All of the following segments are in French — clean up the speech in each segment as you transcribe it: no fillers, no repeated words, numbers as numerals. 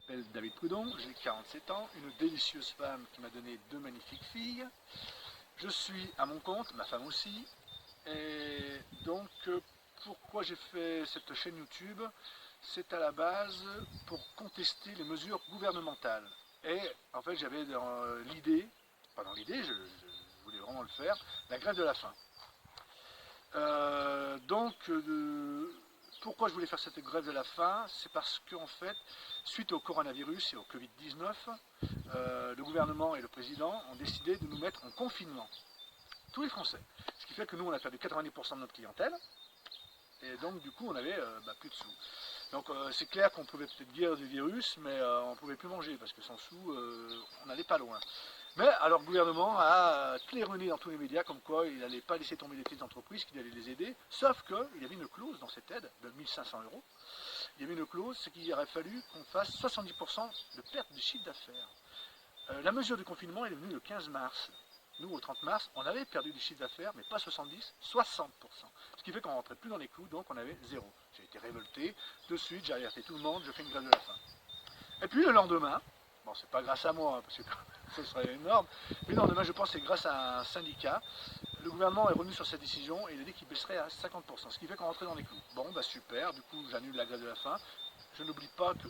m'appelle David Prudon, j'ai 47 ans, une délicieuse femme qui m'a donné deux magnifiques filles. Je suis à mon compte, ma femme aussi. Et donc, pourquoi j'ai fait cette chaîne YouTube? C'est à la base pour contester les mesures gouvernementales. Et en fait, j'avais dans l'idée, pas dans l'idée, je voulais vraiment le faire, la grève de la faim. Donc, pourquoi je voulais faire cette grève de la faim? C'est parce qu'en fait, suite au coronavirus et au Covid-19, le gouvernement et le président ont décidé de nous mettre en confinement, tous les Français. Ce qui fait que nous, on a perdu 90% de notre clientèle, et donc du coup, on avait plus de sous. Donc c'est clair qu'on pouvait peut-être guérir du virus, mais on ne pouvait plus manger, parce que sans sous, on n'allait pas loin. Mais alors le gouvernement a claironné dans tous les médias comme quoi il n'allait pas laisser tomber les petites entreprises, qu'il allait les aider, sauf qu'il y avait une clause dans cette aide de 1500 euros. Il y avait une clause, c'est qu'il aurait fallu qu'on fasse 70% de perte de chiffre d'affaires. La mesure du confinement est venue le 15 mars. Nous, au 30 mars, on avait perdu du chiffre d'affaires, mais pas 70, 60%. Ce qui fait qu'on ne rentrait plus dans les clous, donc on avait zéro. J'ai été révolté, de suite, j'ai alerté tout le monde, je fais une grève de la faim. Et puis le lendemain, bon, c'est pas grâce à moi, parce que ce serait énorme, mais le lendemain, je pense que c'est grâce à un syndicat. Le gouvernement est revenu sur cette décision et il a dit qu'il baisserait à 50%, ce qui fait qu'on rentrait dans les clous. Bon, bah super, du coup, j'annule la grève de la faim. Je n'oublie pas que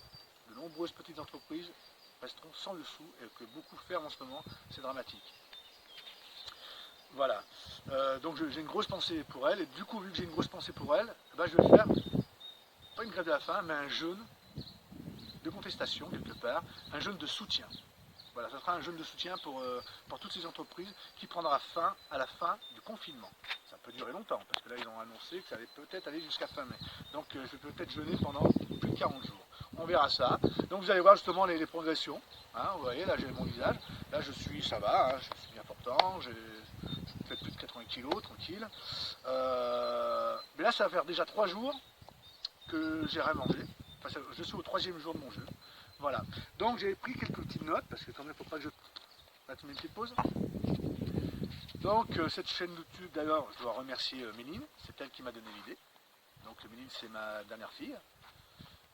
de nombreuses petites entreprises resteront sans le sou et que beaucoup ferment en ce moment, c'est dramatique. Voilà, donc j'ai une grosse pensée pour elle, et du coup, vu que j'ai une grosse pensée pour elle, bah, je vais faire, pas une grève de la faim, mais un jeûne de contestation, quelque part, un jeûne de soutien. Voilà, ça sera un jeûne de soutien pour toutes ces entreprises qui prendra fin à la fin du confinement. Ça peut durer longtemps, parce que là, ils ont annoncé que ça allait peut-être aller jusqu'à fin mai. Donc, je vais peut-être jeûner pendant plus de 40 jours. On verra ça. Donc, vous allez voir justement les progressions. Hein, vous voyez, là, j'ai mon visage. Là, ça va, hein, je suis bien portant. J'ai fait plus de 80 kilos, tranquille. Mais là, ça va faire déjà 3 jours que j'ai rien mangé. Enfin, je suis au 3e jour de mon jeûne. Voilà. Donc j'ai pris quelques petites notes, parce que quand même, il ne faut pas que je... Là, tu mets une petite pause. Donc cette chaîne YouTube, d'ailleurs, je dois remercier Méline, c'est elle qui m'a donné l'idée. Donc Méline, c'est ma dernière fille,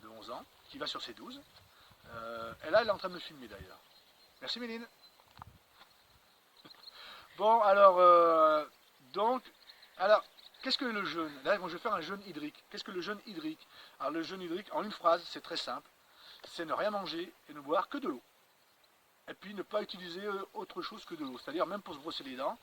de 11 ans, qui va sur ses 12. Et là, elle est en train de me filmer d'ailleurs. Merci Méline. Bon, alors, qu'est-ce que le jeûne? Là, je vais faire un jeûne hydrique. Qu'est-ce que le jeûne hydrique? Alors le jeûne hydrique, en une phrase, c'est très simple. C'est ne rien manger et ne boire que de l'eau. Et puis ne pas utiliser autre chose que de l'eau. C'est-à-dire même pour se brosser les dents,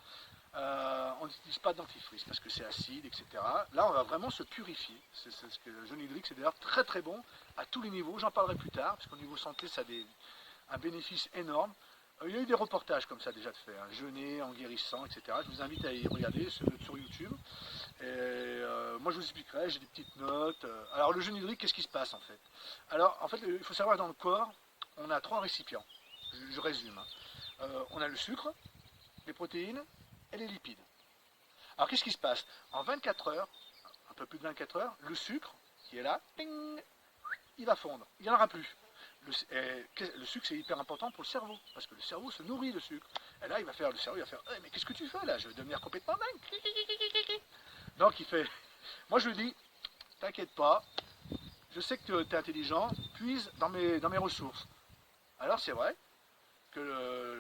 on n'utilise pas de dentifrice parce que c'est acide, etc. Là, on va vraiment se purifier. C'est ce que le jeûne hydrique, c'est d'ailleurs très très bon à tous les niveaux. J'en parlerai plus tard, parce qu'au niveau santé, ça a un bénéfice énorme. Il y a eu des reportages comme ça déjà de fait, hein, jeûner en guérissant, etc. Je vous invite à y regarder sur YouTube. Et moi je vous expliquerai, j'ai des petites notes. Alors le jeûne hydrique, qu'est-ce qui se passe en fait? Alors en fait, il faut savoir que dans le corps, on a 3 récipients. Je résume. Hein. On a le sucre, les protéines et les lipides. Alors qu'est-ce qui se passe? En 24 heures, un peu plus de 24 heures, le sucre qui est là, ping, il va fondre. Il n'y en aura plus. Le sucre, c'est hyper important pour le cerveau, parce que le cerveau se nourrit de sucre. Et là, le cerveau, il va faire, mais qu'est-ce que tu fais là? Je vais devenir complètement dingue. Donc, il fait, moi je lui dis, t'inquiète pas, je sais que tu es intelligent, puise dans mes ressources. Alors, c'est vrai que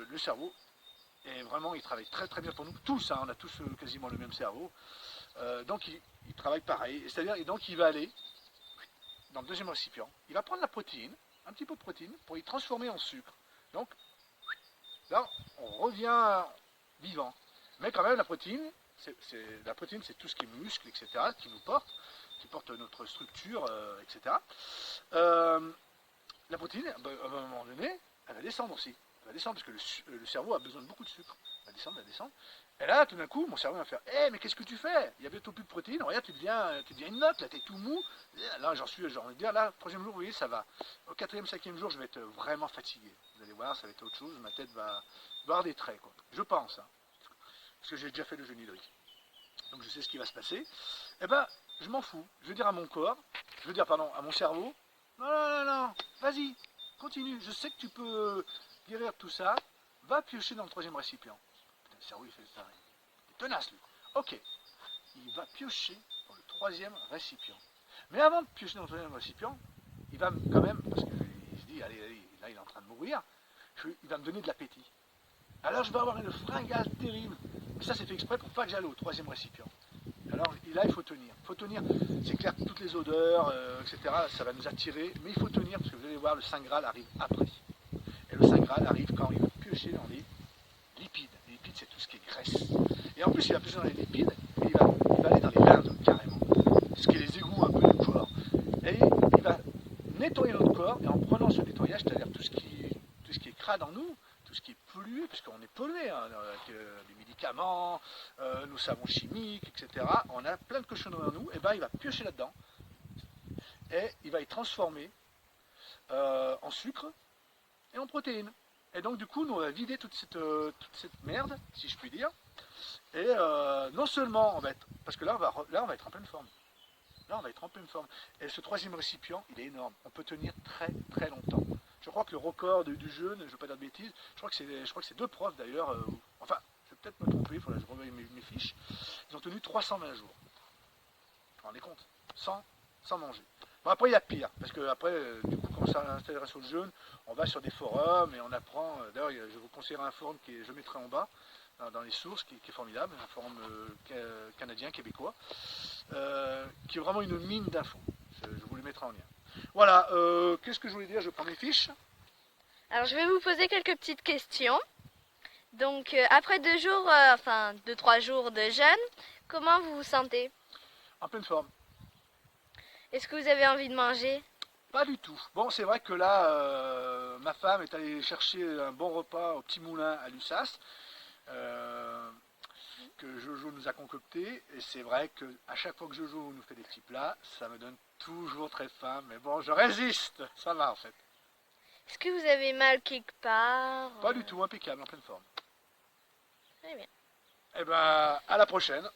le cerveau, et vraiment, il travaille très très bien pour nous, tous, hein, on a tous quasiment le même cerveau. Donc, il travaille pareil, c'est-à-dire, donc, il va aller dans le deuxième récipient, il va prendre la protéine, un petit peu de protéine, pour y transformer en sucre. Donc, là, on revient vivant. Mais quand même, la protéine, c'est tout ce qui est muscle, etc., qui nous porte, qui porte notre structure, etc. La protéine, à un moment donné, elle va descendre aussi. Elle va descendre parce que le cerveau a besoin de beaucoup de sucre. Elle va descendre, elle va descendre. Et là, tout d'un coup, mon cerveau va faire, mais qu'est-ce que tu fais? Il y a bientôt plus de protéines. Regarde, tu deviens une note, là, t'es tout mou. Là, j'ai envie de dire, là, 3e jour, vous voyez, ça va. Au 4e, 5e jour, je vais être vraiment fatigué. Vous allez voir, ça va être autre chose. Ma tête va avoir des traits, quoi. Je pense, hein, parce que j'ai déjà fait le jeûne hydrique. Donc je sais ce qui va se passer. Eh ben, je m'en fous. Je veux dire à mon corps, à mon cerveau, non, non, non, non, vas-y, continue. Je sais que tu peux guérir tout ça. Va piocher dans le 3e récipient. Putain, le cerveau, il fait ça. Il est tenace, lui. Ok. Il va piocher dans le 3e récipient. Mais avant de piocher dans le 3e récipient, il va quand même, parce qu'il se dit, allez, nourrir, il va me donner de l'appétit. Alors je vais avoir une fringale terrible. Mais ça c'est fait exprès pour pas que j'aille au troisième récipient. Alors là il faut tenir. Il faut tenir, c'est clair que toutes les odeurs, etc., ça va nous attirer, mais il faut tenir parce que vous allez voir, le Saint Graal arrive après. Et le Saint Graal arrive quand il va piocher dans les lipides. Les lipides c'est tout ce qui est graisse. Et en plus il va piocher dans les lipides, mais il va aller dans les lindes carrément. Ce qui est les égouts un peu du corps. Et il va nettoyer notre corps, et en prenant ce nettoyage, c'est-à-dire tout ce qui est crade en nous, tout ce qui est pollué, puisqu'on est pollué, hein, avec les médicaments, nos savons chimiques, etc. On a plein de cochonneries en nous, et ben il va piocher là-dedans, et il va y transformer en sucre et en protéines. Et donc du coup, nous on va vider toute cette merde, si je puis dire, et non seulement on va être, parce que là on va être en pleine forme. Là, on va être en pleine forme. Et ce troisième récipient, il est énorme. On peut tenir très très longtemps. Je crois que le record du jeûne, je ne veux pas dire de bêtises, je crois que c'est deux profs d'ailleurs, enfin, je vais peut-être me tromper, il faudrait que je revoie mes fiches. Ils ont tenu 320 jours. Vous vous rendez compte, sans manger. Bon, après, il y a pire, parce que après, du coup, quand ça s'intéresse sur le jeûne, on va sur des forums et on apprend. D'ailleurs, je vous conseillerais un forum que je mettrai en bas, dans les sources, qui est formidable, un forum canadien, québécois, qui est vraiment une mine d'infos. Je vous les mettrai en lien. Voilà, qu'est-ce que je voulais dire? Je prends mes fiches. Alors je vais vous poser quelques petites questions. Donc après 2 jours, enfin 2-3 jours de jeûne, comment vous vous sentez? En pleine forme. Est-ce que vous avez envie de manger? Pas du tout. Bon, c'est vrai que là, ma femme est allée chercher un bon repas au Petit Moulin à Lussas, que Jojo nous a concocté. Et c'est vrai qu'à chaque fois que Jojo nous fait des petits plats, ça me donne toujours très faim. Mais bon, je résiste. Ça va en fait. Est-ce que vous avez mal quelque part? Pas du tout, impeccable, en pleine forme. Très bien. Eh ben, à la prochaine.